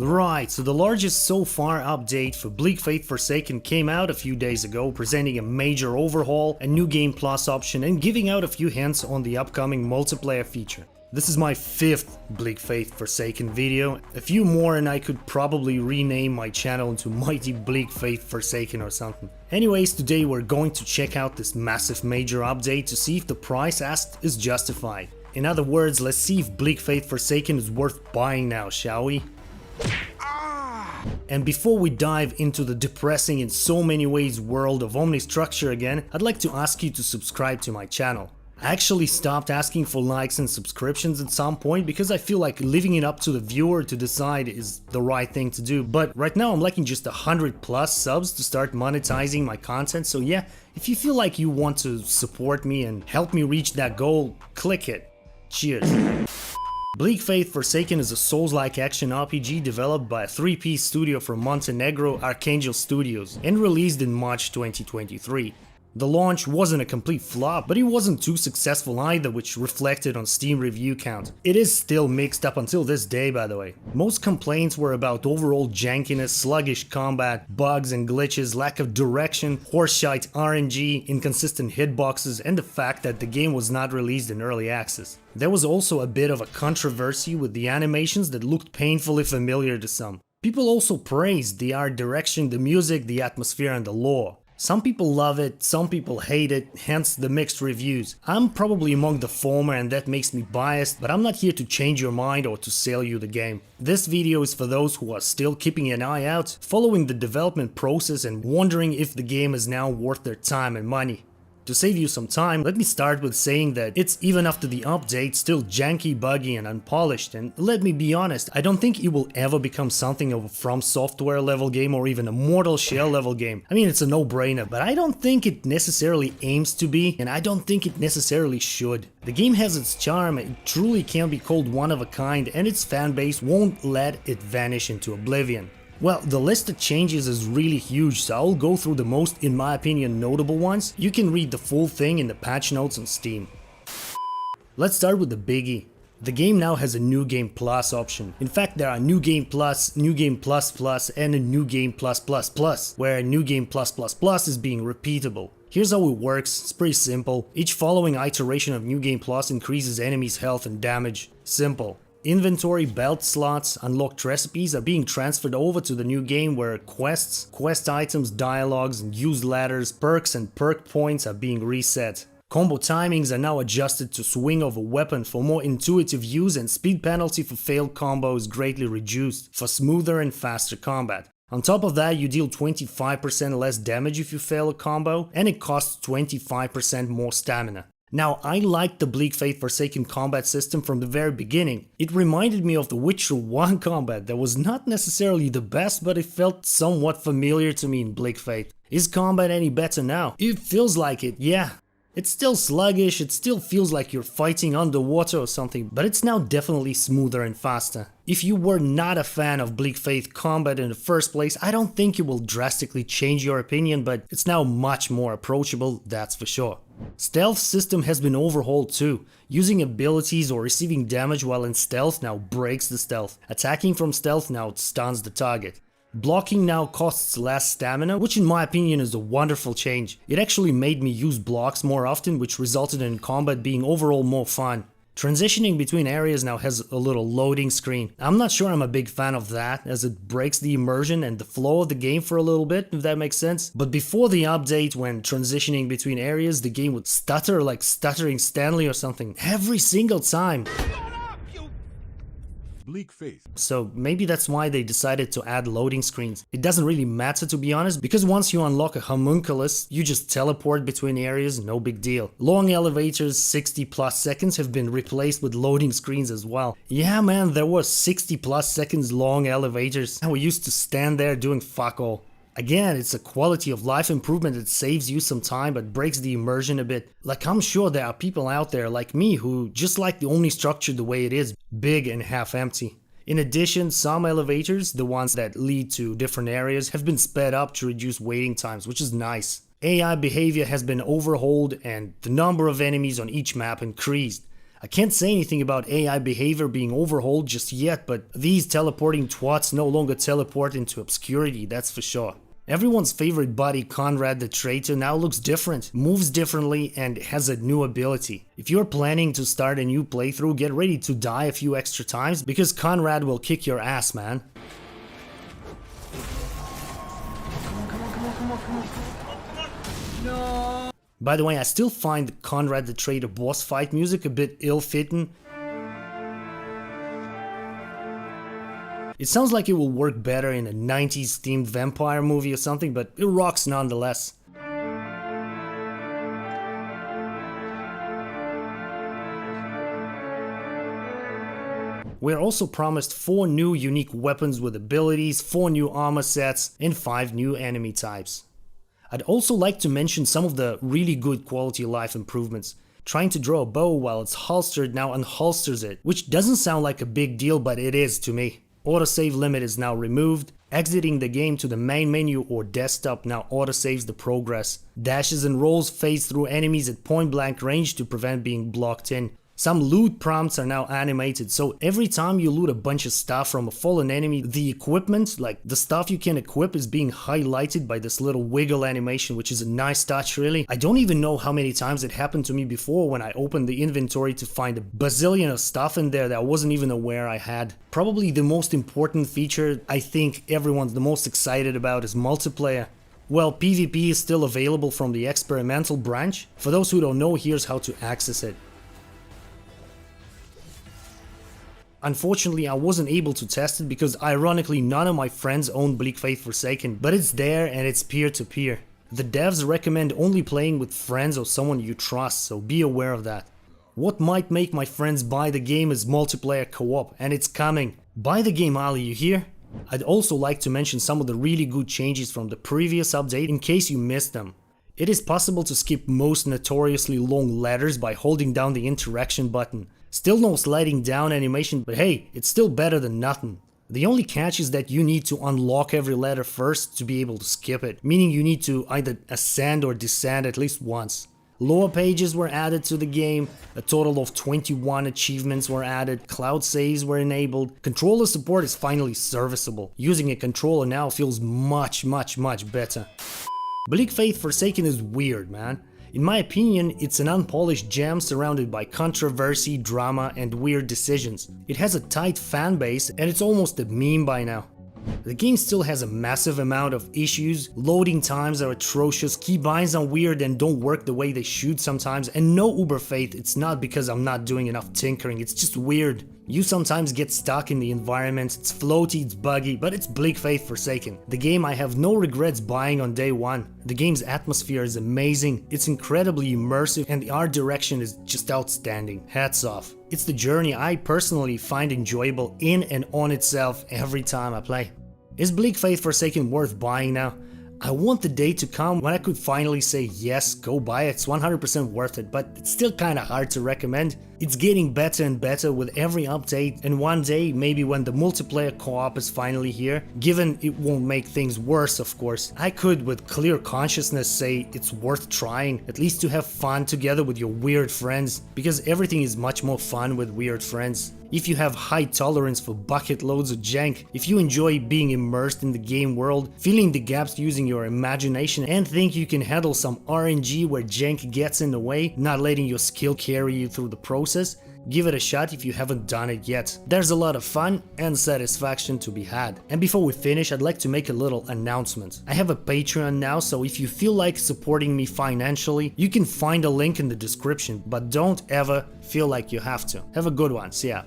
Right, so the largest so far update for Bleak Faith Forsaken came out a few days ago, presenting a major overhaul, a new Game Plus option, and giving out a few hints on the upcoming multiplayer feature. This is my 5th Bleak Faith Forsaken video, a few more and I could probably rename my channel into Mighty Bleak Faith Forsaken or something. Anyways, today we're going to check out this massive major update to see if the price asked is justified. In other words, let's see if Bleak Faith Forsaken is worth buying now, shall we? And before we dive into the depressing in so many ways world of Omnistructure again, I'd like to ask you to subscribe to my channel. I actually stopped asking for likes and subscriptions at some point because I feel like leaving it up to the viewer to decide is the right thing to do, but right now I'm lacking just 100+ subs to start monetizing my content, so yeah, if you feel like you want to support me and help me reach that goal, click it. Cheers. Bleak Faith Forsaken is a Souls-like action RPG developed by a 3-piece studio from Montenegro, Archangel Studios, and released in March 2023. The launch wasn't a complete flop, but it wasn't too successful either, which reflected on Steam review count. It is still mixed up until this day, by the way. Most complaints were about overall jankiness, sluggish combat, bugs and glitches, lack of direction, horseshite RNG, inconsistent hitboxes, and the fact that the game was not released in early access. There was also a bit of a controversy with the animations that looked painfully familiar to some. People also praised the art direction, the music, the atmosphere, and the lore. Some people love it, some people hate it, hence the mixed reviews. I'm probably among the former and that makes me biased, but I'm not here to change your mind or to sell you the game. This video is for those who are still keeping an eye out, following the development process and wondering if the game is now worth their time and money. To save you some time, let me start with saying that it's, even after the update, still janky, buggy and unpolished, and let me be honest, I don't think it will ever become something of a From Software level game or even a Mortal Shell level game. I mean, it's a no-brainer, but I don't think it necessarily aims to be, and I don't think it necessarily should. The game has its charm, it truly can be called one of a kind, and its fanbase won't let it vanish into oblivion. Well, the list of changes is really huge, so I'll go through the most, in my opinion, notable ones. You can read the full thing in the patch notes on Steam. Let's start with the biggie. The game now has a New Game Plus option. In fact, there are New Game Plus, New Game Plus Plus, and a New Game Plus Plus Plus, where New Game Plus Plus Plus is being repeatable. Here's how it works, it's pretty simple. Each following iteration of New Game Plus increases enemies' health and damage. Simple. Inventory, belt slots, unlocked recipes are being transferred over to the new game where quests, quest items, dialogues, and used ladders, perks and perk points are being reset. Combo timings are now adjusted to swing of a weapon for more intuitive use, and speed penalty for failed combo is greatly reduced for smoother and faster combat. On top of that, you deal 25% less damage if you fail a combo, and it costs 25% more stamina. Now, I liked the Bleak Faith Forsaken combat system from the very beginning. It reminded me of the Witcher 1 combat that was not necessarily the best, but it felt somewhat familiar to me in Bleak Faith. Is combat any better now? It feels like it, yeah. It's still sluggish, it still feels like you're fighting underwater or something, but it's now definitely smoother and faster. If you were not a fan of Bleak Faith combat in the first place, I don't think it will drastically change your opinion, but it's now much more approachable, that's for sure. Stealth system has been overhauled too. Using abilities or receiving damage while in stealth now breaks the stealth. Attacking from stealth now stuns the target. Blocking now costs less stamina, which in my opinion is a wonderful change. It actually made me use blocks more often, which resulted in combat being overall more fun. Transitioning between areas now has a little loading screen. I'm not sure I'm a big fan of that, as it breaks the immersion and the flow of the game for a little bit, if that makes sense. But before the update, when transitioning between areas, the game would stutter like Stuttering Stanley or something, every single time. Bleak Faith. So maybe that's why they decided to add loading screens. It doesn't really matter, to be honest, because once you unlock a homunculus, you just teleport between areas, no big deal. Long elevators, 60+ seconds, have been replaced with loading screens as well. Yeah man, there were 60+ seconds long elevators, and we used to stand there doing fuck all. Again, it's a quality of life improvement that saves you some time but breaks the immersion a bit. Like, I'm sure there are people out there like me who just like the Omnistructure the way it is, big and half empty. In addition, some elevators, the ones that lead to different areas, have been sped up to reduce waiting times, which is nice. AI behavior has been overhauled and the number of enemies on each map increased. I can't say anything about AI behavior being overhauled just yet, but these teleporting twats no longer teleport into obscurity, that's for sure. Everyone's favorite buddy Conrad the Traitor now looks different, moves differently, and has a new ability. If you're planning to start a new playthrough, get ready to die a few extra times, because Conrad will kick your ass, man. No. By the way, I still find Conrad the Traitor boss fight music a bit ill-fitting. It sounds like it will work better in a 90s themed vampire movie or something, but it rocks nonetheless. We're also promised 4 new unique weapons with abilities, 4 new armor sets, and 5 new enemy types. I'd also like to mention some of the really good quality of life improvements. Trying to draw a bow while it's holstered now unholsters it, which doesn't sound like a big deal, but it is to me. Autosave limit is now removed. Exiting the game to the main menu or desktop now autosaves the progress. Dashes and rolls phase through enemies at point blank range to prevent being blocked in. Some loot prompts are now animated, so every time you loot a bunch of stuff from a fallen enemy, the equipment, like the stuff you can equip, is being highlighted by this little wiggle animation, which is a nice touch really. I don't even know how many times it happened to me before when I opened the inventory to find a bazillion of stuff in there that I wasn't even aware I had. Probably the most important feature I think everyone's the most excited about is multiplayer. Well, PvP is still available from the experimental branch. For those who don't know, here's how to access it. Unfortunately, I wasn't able to test it because ironically none of my friends own Bleak Faith Forsaken, but it's there and it's peer-to-peer. The devs recommend only playing with friends or someone you trust, so be aware of that. What might make my friends buy the game is multiplayer co-op, and it's coming. Buy the game, Ali, you hear? I'd also like to mention some of the really good changes from the previous update in case you missed them. It is possible to skip most notoriously long letters by holding down the interaction button. Still no sliding down animation, but hey, it's still better than nothing. The only catch is that you need to unlock every letter first to be able to skip it, meaning you need to either ascend or descend at least once. Lower pages were added to the game, a total of 21 achievements were added, cloud saves were enabled, controller support is finally serviceable. Using a controller now feels much better. Bleak Faith Forsaken is weird, man. In my opinion, it's an unpolished gem surrounded by controversy, drama, and weird decisions. It has a tight fan base and it's almost a meme by now. The game still has a massive amount of issues, loading times are atrocious, keybinds are weird and don't work the way they should sometimes, and no uber faith. It's not because I'm not doing enough tinkering, it's just weird. You sometimes get stuck in the environment, it's floaty, it's buggy, but it's Bleak Faith Forsaken. The game I have no regrets buying on day one. The game's atmosphere is amazing, it's incredibly immersive, and the art direction is just outstanding. Hats off. It's the journey I personally find enjoyable in and on itself every time I play. Is Bleak Faith Forsaken worth buying now? I want the day to come when I could finally say yes, go buy it, it's 100% worth it, but it's still kinda hard to recommend. It's getting better and better with every update, and one day, maybe when the multiplayer co-op is finally here, given it won't make things worse of course, I could with clear consciousness say it's worth trying, at least to have fun together with your weird friends, because everything is much more fun with weird friends. If you have high tolerance for bucket loads of jank, if you enjoy being immersed in the game world, filling the gaps using your imagination, and think you can handle some RNG where jank gets in the way, not letting your skill carry you through the process, give it a shot if you haven't done it yet. There's a lot of fun and satisfaction to be had. And before we finish, I'd like to make a little announcement. I have a Patreon now, so if you feel like supporting me financially, you can find a link in the description, but don't ever feel like you have to. Have a good one, see ya.